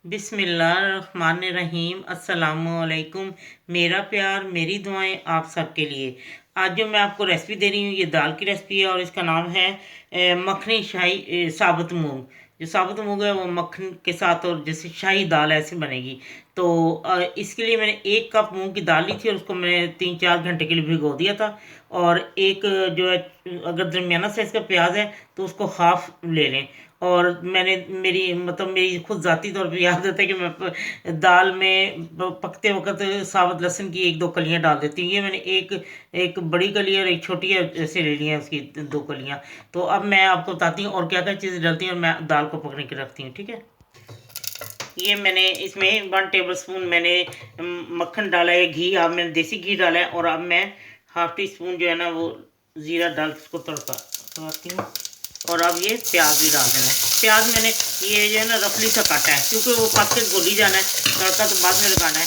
बिस्मिल्लाहिर्रहमानिर्रहीम अस्सलामुअलैकुम। मेरा प्यार मेरी दुआएं आप सबके लिए। आज जो मैं आपको रेसिपी दे रही हूँ ये दाल की रेसिपी है और इसका नाम है मखनी शाही साबुत मूंग। जो साबुत मूंग है वो मक्खन के साथ और जैसे शाही दाल ऐसे बनेगी। तो इसके लिए मैंने 1 कप मूंग की दाल ली थी और उसको मैंने 3-4 घंटे के लिए भिगो दिया था। और एक जो है, अगर दरमियाना साइज़ का प्याज है तो उसको हाफ ले लें। और मैंने मेरी खुद ज़ाती तौर पे आदत है कि मैं दाल में पकते वक़्त साबुत लहसुन की 1-2 कलियाँ डाल देती हूँ। ये मैंने एक एक बड़ी कली और एक छोटी ऐसे ले ली है, उसकी 2 कलियाँ। तो अब मैं आपको बताती हूँ और क्या-क्या चीज़ें डलती हैं और मैं दाल को पकने के रखती हूँ, ठीक है? ये मैंने इसमें 1 टेबल स्पून मैंने मक्खन डाला है, घी, अब मैंने देसी घी डाला है और अब मैं हाफ़ टी स्पून जो है ना वो ज़ीरा डाल के उसको तड़का लगाती हूँ। और अब ये प्याज भी डाल देना है। प्याज मैंने ये जो है ना रफली सा काटा है क्योंकि वो पक के घुल ही जाना है, तड़का तो बाद में लगाना है।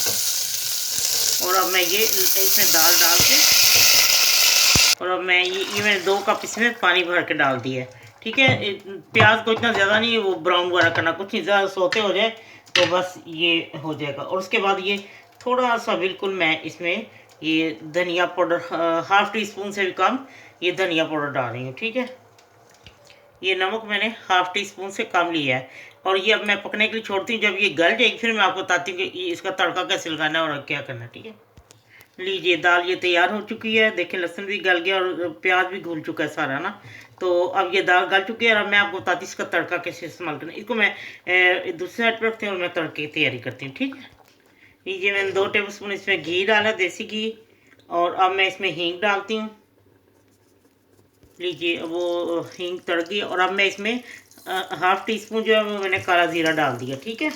और अब मैं ये इसमें दाल डाल के और अब मैं ये मैंने 2 कप इसमें पानी भर के डाल दिया है, ठीक है? प्याज को इतना ज़्यादा नहीं वो ब्राउन वगैरह करना, कुछ नहीं, ज़्यादा सोते हो जाए तो बस ये हो जाएगा। और उसके बाद ये थोड़ा सा बिल्कुल मैं इसमें ये धनिया पाउडर हाफ़ टी स्पून से भी कम ये धनिया पाउडर डाल रही हूँ, ठीक है? ये नमक मैंने हाफ़ टी स्पून से कम लिया है। और ये अब मैं पकने के लिए छोड़ती हूँ। जब ये गल जाएगी फिर मैं आपको बताती हूँ कि इसका तड़का कैसे लगाना है और क्या करना है, ठीक है? लीजिए, दाल ये तैयार हो चुकी है। देखिए, लहसुन भी गल गया और प्याज भी घुल चुका है सारा ना। तो अब ये दाल गल चुकी है और अब मैं आपको बताती हूँ इसका तड़का कैसे इस्तेमाल करना है। इसको मैं दूसरी साइड पर रखती हूँ और मैं तड़के की तैयारी करती हूँ, ठीक है? लीजिए, मैंने 2 टेबल स्पून इसमें घी डाला, देसी घी। और अब मैं इसमें हींग डालती हूँ। लीजिए, वो हींग तड़क गई और अब मैं इसमें हाफ़ टी स्पून जो है वो मैंने काला ज़ीरा डाल दिया, ठीक है?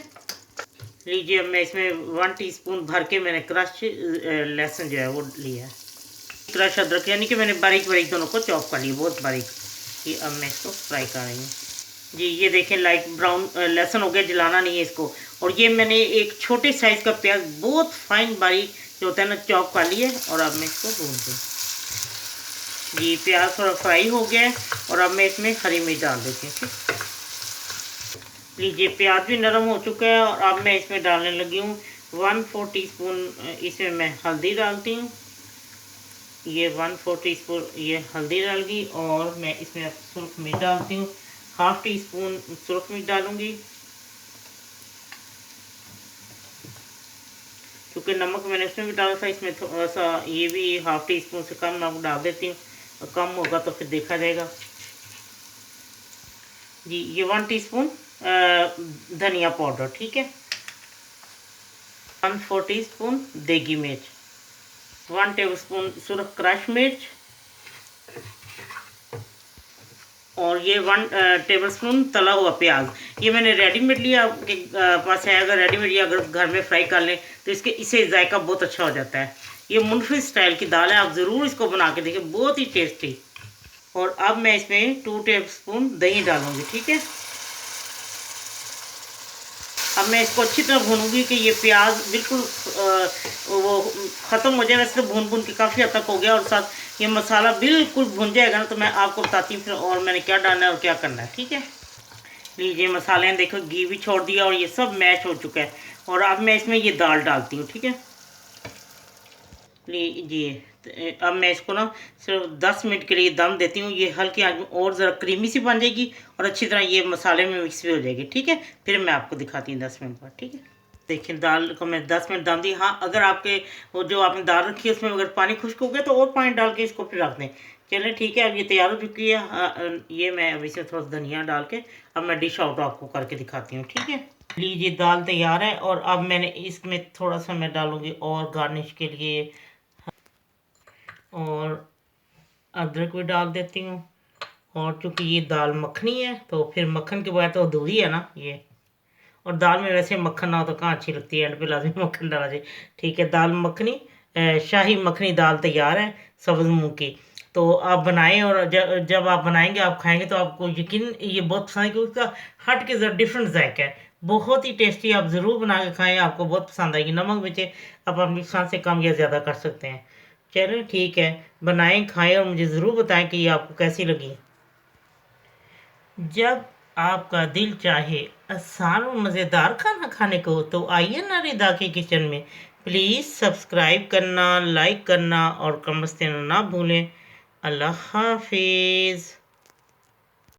लीजिए, अब मैं इसमें 1 टीस्पून भर के मैंने क्रश लहसुन जो है वो लिया है। क्रश अदरक, यानी कि मैंने बारीक बारीक दोनों को चॉप कर लिया, बहुत बारीक। ये अब मैं इसको फ्राई कर रही हूँ। जी, ये देखें, लाइट ब्राउन लहसुन हो गया, जलाना नहीं है इसको। और ये मैंने एक छोटे साइज़ का प्याज बहुत फाइन बारीक जो होता है ना चॉप कर लिया है और अब मैं इसको भून दूँ। जी, प्याज थोड़ा फ्राई हो गया है और अब मैं इसमें हरी मिर्च डाल देती हूँ, ठीक। लीजिए, प्याज भी नरम हो चुका है और अब मैं इसमें डालने लगी हूँ 1/4 टीस्पून इसमें मैं हल्दी डालती हूँ। ये 1/4 टीस्पून ये हल्दी डाल गई और मैं इसमें अब सुरख मिर्च डालती हूँ। हाफ़ टी स्पून सुरख मिर्च डालूँगी क्योंकि नमक मैंने उसमें भी डाला था। इसमें थोड़ा सा ये भी हाफ़ टी स्पून से कम नमक डाल देती हूँ, और कम होगा तो फिर देखा जाएगा। जी, ये 1 टीस्पून धनिया पाउडर, ठीक है? 1/4 टीस्पून देगी मिर्च, 1 टेबलस्पून सुरख क्रश मिर्च और ये 1 टेबलस्पून तला हुआ प्याज। ये मैंने रेडीमेड लिया, आपके पास है अगर रेडीमेड, या अगर घर में फ्राई कर लें तो इससे जायका बहुत अच्छा हो जाता है। ये मुनफी स्टाइल की दाल है, आप ज़रूर इसको बना के देखें, बहुत ही टेस्टी। और अब मैं इसमें 2 टेबलस्पून दही डालूँगी, ठीक है? अब मैं इसको अच्छी तरह भूनूंगी कि ये प्याज बिल्कुल वो ख़त्म हो जाए। वैसे तो भून भून के काफ़ी हद तक हो गया और साथ ये मसाला बिल्कुल भुन जाएगा ना तो मैं आपको बताती हूँ फिर और मैंने क्या डालना है और क्या करना है, ठीक है? लीजिए, मसाले देखो, घी भी छोड़ दिया और ये सब मैश हो चुका है। और अब मैं इसमें ये दाल डालती हूँ, ठीक है? लीजिए, अब मैं इसको ना सिर्फ 10 मिनट के लिए दम देती हूँ। ये हल्की आंच में और ज़रा क्रीमी सी बन जाएगी और अच्छी तरह ये मसाले में मिक्स भी हो जाएगी, ठीक है? फिर मैं आपको दिखाती हूँ 10 मिनट बाद, ठीक है? देखिए, दाल को मैं 10 मिनट दम दी। हाँ, अगर आपके वो जो आपने दाल रखी है उसमें अगर पानी खुश्क हो गया तो और पानी डाल के इसको फिर रख दें। चलिए, ठीक है, अब ये तैयार हो चुकी है। ये मैं अब इसमें थोड़ा सा धनिया डाल के अब मैं डिश आउट आपको करके दिखाती हूँ, ठीक है? लीजिए, दाल तैयार है और अब मैंने इसमें थोड़ा सा मैं डालूँगी और गार्निश के लिए और अदरक भी डाल देती हूँ। और चूँकि ये दाल मखनी है तो फिर मक्खन के बगैर तो अधूरी है ना ये। और दाल में वैसे मक्खन ना हो तो कहाँ अच्छी लगती है, एंड पे लाजमी मक्खन डाला जाए, ठीक है? दाल मखनी, शाही मखनी दाल तैयार है सब्ज़ मूंग की। तो आप बनाएं और जब आप बनाएंगे आप खाएंगे तो आपको यकीन ये बहुत पसंद है क्योंकि उसका हट के ज़रा डिफरेंट जायका है, बहुत ही टेस्टी। आप ज़रूर बना के खाएं, आपको बहुत पसंद आएगी। नमक मिर्च आप अपनी पसंद से कम या ज़्यादा कर सकते हैं। चलिए, ठीक है, बनाएं, खाएं और मुझे ज़रूर बताएं कि ये आपको कैसी लगी। जब आपका दिल चाहे आसान और मज़ेदार खाना खाने को, तो आइए ना रिदा के किचन में। प्लीज़ सब्सक्राइब करना, लाइक करना और कमेंट्स देना ना भूलें। अल्लाह हाफिज़।